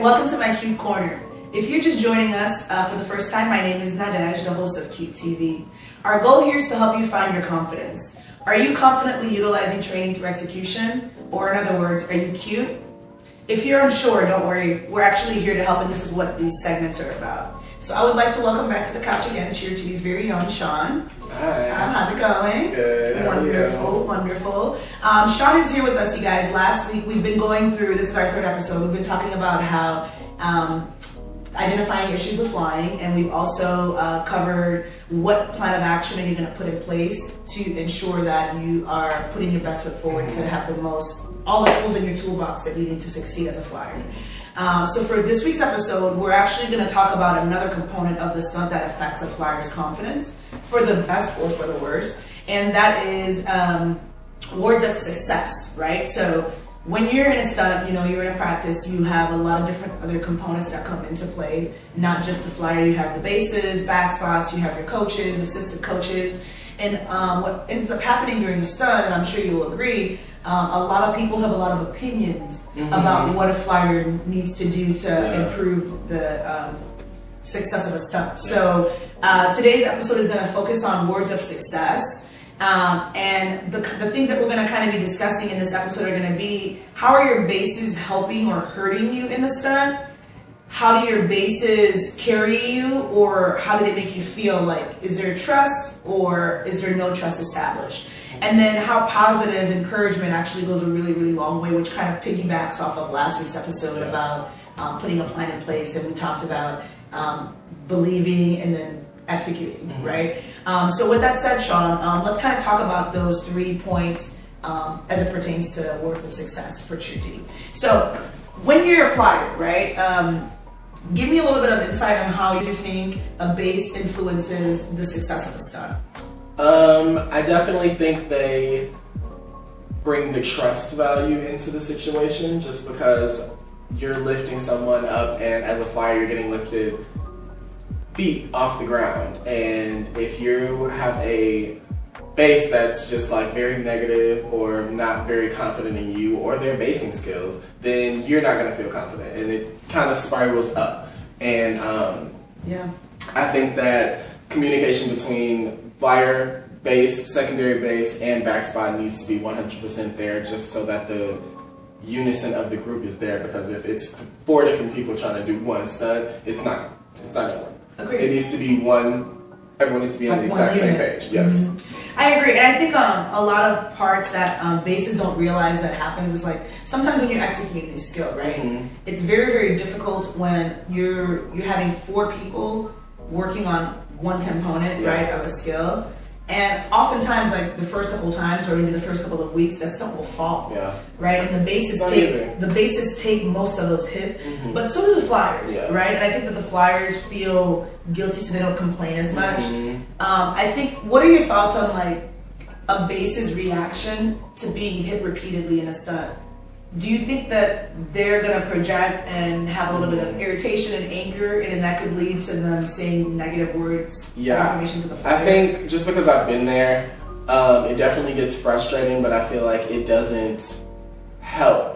welcome to my Cute Corner. If you're just joining us for the first time, my name is Nadej, the host of CheerTD. Our goal here is to help you find your confidence. Are you confidently utilizing training through execution? Or in other words, are you cute? If you're unsure, don't worry. We're actually here to help, and this is what these segments are about. So I would like to welcome back to the couch again, CheerTD's very own Sean. Hi. How's it going? Good. Wonderful, wonderful. Sean is here with us, you guys. Last week we've been going through, this is our third episode, we've been talking about how identifying issues with flying, and we've also covered what plan of action are you going to put in place to ensure that you are putting your best foot forward to have all the tools in your toolbox that you need to succeed as a flyer. So for this week's episode, we're actually going to talk about another component of the stunt that affects a flyer's confidence, for the best or for the worst, and that is words of success, right? So when you're in a stunt, you're in a practice, you have a lot of different other components that come into play, not just the flyer. You have the bases, back spots, you have your coaches, assistant coaches, and what ends up happening during the stunt, and I'm sure you'll agree, a lot of people have a lot of opinions about what a flyer needs to do to improve the success of a stunt. Yes. So today's episode is going to focus on words of success. And the things that we're going to kind of be discussing in this episode are going to be, how are your bases helping or hurting you in the stunt? How do your bases carry you, or how do they make you feel? Like, is there trust or is there no trust established? And then how positive encouragement actually goes a really, really long way, which kind of piggybacks off of last week's episode about putting a plan in place, and we talked about believing and then executing, right? So with that said, Sean, let's kind of talk about those 3 points as it pertains to words of success for CheerTD. So when you're a flyer, right, give me a little bit of insight on how you think a base influences the success of a stunt. I definitely think they bring the trust value into the situation, just because you're lifting someone up, and as a flyer you're getting lifted feet off the ground, and if you have a base that's just like very negative or not very confident in you or their basing skills, then you're not going to feel confident, and it kind of spirals up. And I think that communication between flyer base, secondary base, and back spot needs to be 100% there, just so that the unison of the group is there, because if it's 4 different people trying to do one stunt, it's not gonna work. Agreed. It needs to be one. Everyone needs to be on the exact same page. Yes. I agree, and I think a lot of parts that bases don't realize that happens is, like, sometimes when you're executing a skill, right? It's very, very difficult when you're having 4 people working on one component, right, of a skill. And oftentimes, like the first couple of times, or even the first couple of weeks, that stuff will fall, right? And the bases take most of those hits, but so do the flyers, right? And I think that the flyers feel guilty, so they don't complain as much. I think, what are your thoughts on like a base's reaction to being hit repeatedly in a stunt? Do you think that they're going to project and have a little bit of irritation and anger, and that could lead to them saying negative words of affirmation to the flyer? I think just because I've been there, it definitely gets frustrating, but I feel like it doesn't help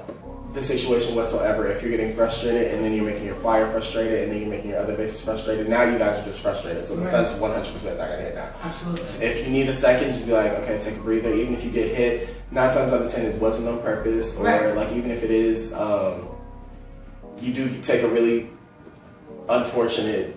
the situation whatsoever if you're getting frustrated, and then you're making your flyer frustrated, and then you're making your other bases frustrated. Now you guys are just frustrated, so the sun's 100% not going to hit now. Absolutely. So if you need a second, just be like, okay, take a breather. Even if you get hit, 9 times out of 10 it wasn't on purpose, or like even if it is, you do take a really unfortunate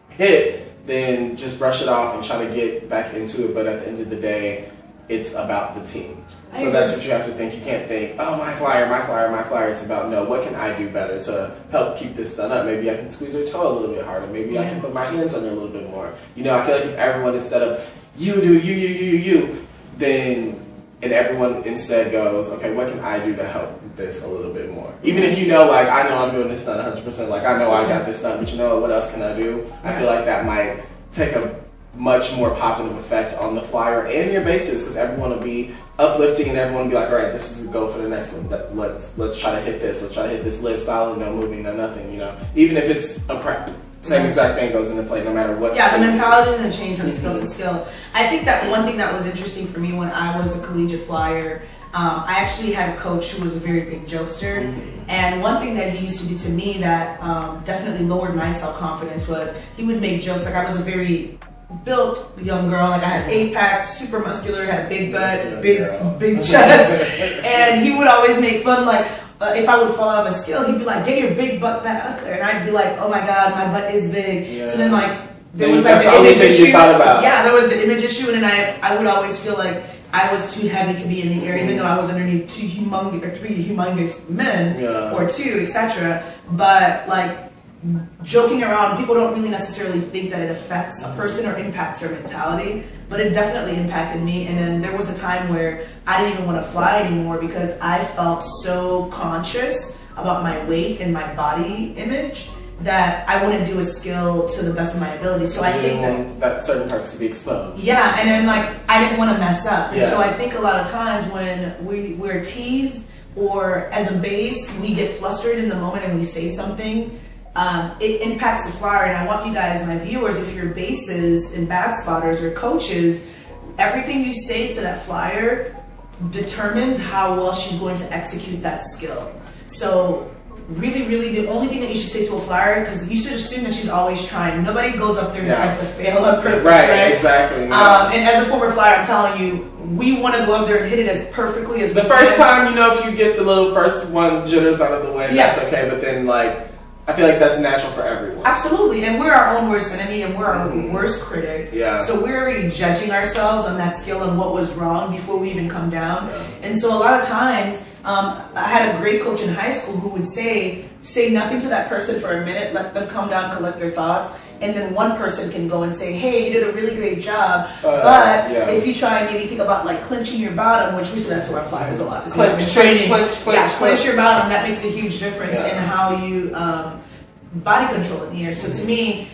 hit, then just brush it off and try to get back into it. But at the end of the day, it's about the team. So that's what you have to think. You can't think, oh, my flyer, my flyer, my flyer. It's about, no, what can I do better to help keep this done up? Maybe I can squeeze her toe a little bit harder. Maybe I can put my hands on her a little bit more. I feel like if everyone, instead of you do, you, then, and everyone instead goes, okay, what can I do to help this a little bit more? Even if like, I know I'm doing this stunt 100%, like I know I got this stunt, but what else can I do? I feel like that might take a much more positive effect on the flyer and your bases, because everyone will be uplifting and everyone will be like, all right, this is a go for the next one. Let's try to hit this. Let's try to hit this live solid, no moving, no nothing. Even if it's a prep, same exact thing goes into play, no matter what. Yeah, the mentality doesn't change from skill to skill. I think that one thing that was interesting for me when I was a collegiate flyer, I actually had a coach who was a very big jokester, and one thing that he used to do to me that definitely lowered my self-confidence was he would make jokes. Like, I was a very built young girl, like I had 8-packs, super muscular, had a big butt, big chest, and he would always make fun, like, if I would fall out of a skill, he'd be like, get your big butt back up there, and I'd be like, oh my god, my butt is big. So then, like, there was like the image issue. Yeah, there was the image issue, and then I would always feel like I was too heavy to be in the air, even though I was underneath three humongous men, or two, etc. But like, joking around, people don't really necessarily think that it affects a person or impacts their mentality, but it definitely impacted me. And then there was a time where I didn't even want to fly anymore because I felt so conscious about my weight and my body image that I want to do a skill to the best of my ability. So I think that certain parts to be exposed. Yeah, and then like I didn't want to mess up. And so I think a lot of times when we're teased, or as a base we get flustered in the moment and we say something, it impacts the flyer. And I want you guys, my viewers, if you're bases and back spotters or coaches, everything you say to that flyer determines how well she's going to execute that skill. So really, the only thing that you should say to a flyer, because you should assume that she's always trying. Nobody goes up there and tries to fail on purpose, right? Exactly. And as a former flyer, I'm telling you, we want to go up there and hit it as perfectly as we can. The first time, if you get the little first one jitters out of the way, that's okay. But then, like, I feel like that's natural for everyone. Absolutely, and we're our own worst enemy, and we're our worst critic. So we're already judging ourselves on that skill and what was wrong before we even come down. And so a lot of times, I had a great coach in high school who would say nothing to that person for a minute, let them calm down, collect their thoughts, and then one person can go and say, hey, you did a really great job, but if you try and maybe think about like clenching your bottom, which we say that to our flyers a lot. Clench your bottom. That makes a huge difference in how you body control in the air. So to me,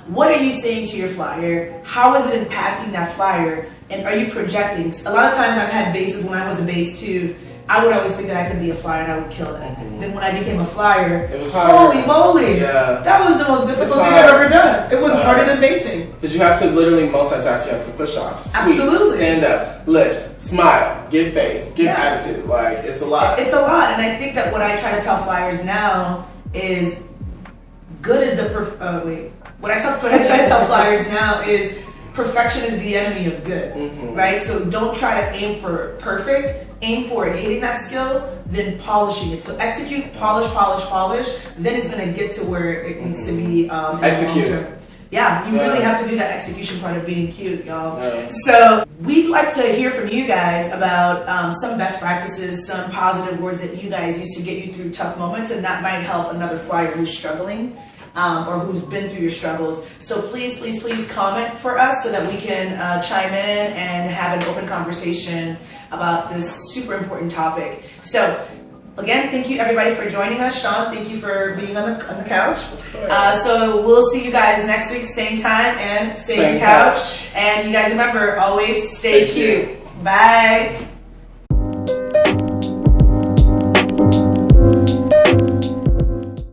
what are you saying to your flyer? How is it impacting that flyer? And are you projecting? A lot of times I've had bases when I was a base too. I would always think that I could be a flyer and I would kill it. Then when I became a flyer, it was hard. Holy moly! That was the most difficult thing I've ever done. It was harder than basing. Because you have to literally multitask. You have to push off, squeeze, absolutely, stand up, lift, smile, give face, give attitude. Like, it's a lot. It's a lot, and I think that what I try to tell flyers now is good is the What I try to tell flyers now is perfection is the enemy of good, right? So don't try to aim for perfect. Aim for it, hitting that skill, then polishing it. So execute, polish. Then it's going to get to where it needs to be. Execute. Yeah, you really have to do that execution part of being cute, y'all. So we'd like to hear from you guys about some best practices, some positive words that you guys use to get you through tough moments, and that might help another flyer who's struggling. Or who's been through your struggles. So please comment for us so that we can chime in and have an open conversation about this super important topic. So again, thank you everybody for joining us. Sean, thank you for being on the couch. So we'll see you guys next week, same time and same couch. And you guys remember, always stay cute. Bye.